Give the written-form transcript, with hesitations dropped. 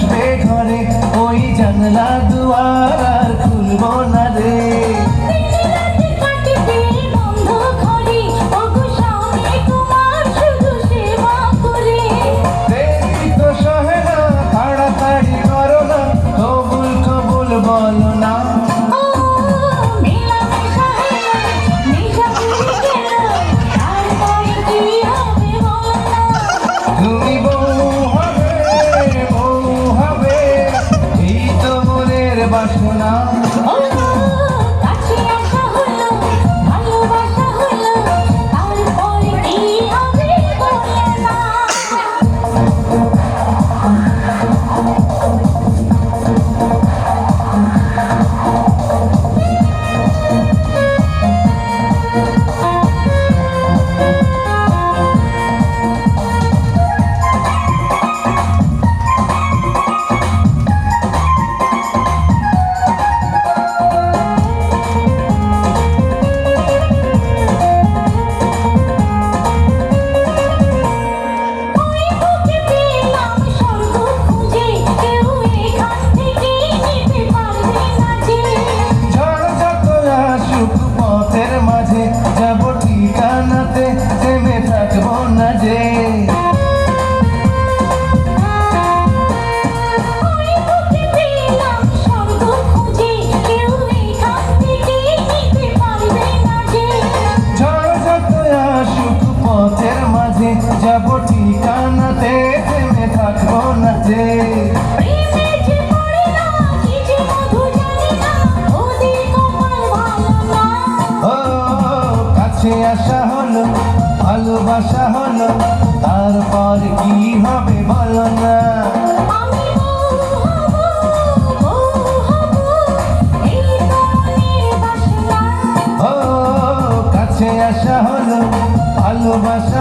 আসবে ঘরে, ওই জানলা দুয়ার আর খুলবো না রে। দেরি তো সহে না, তাড়াতাড়ি করো না, কবুল কবুল বলো না। তুমি বউ হবে, এই তো মনের বাসনা। পথের মাঝে যাব ঠিকানাতে, থেমে থাকবো না যে। ঝড় যত আসুক পথের মাঝে যাব ঠিকানাতে, থেমে থাকবো না যে। কাছে আসা হলো, ভালোবাসা হলো, তারপর কি হবে বলো না। ও কাছে আসা হলো, ভালোবাসা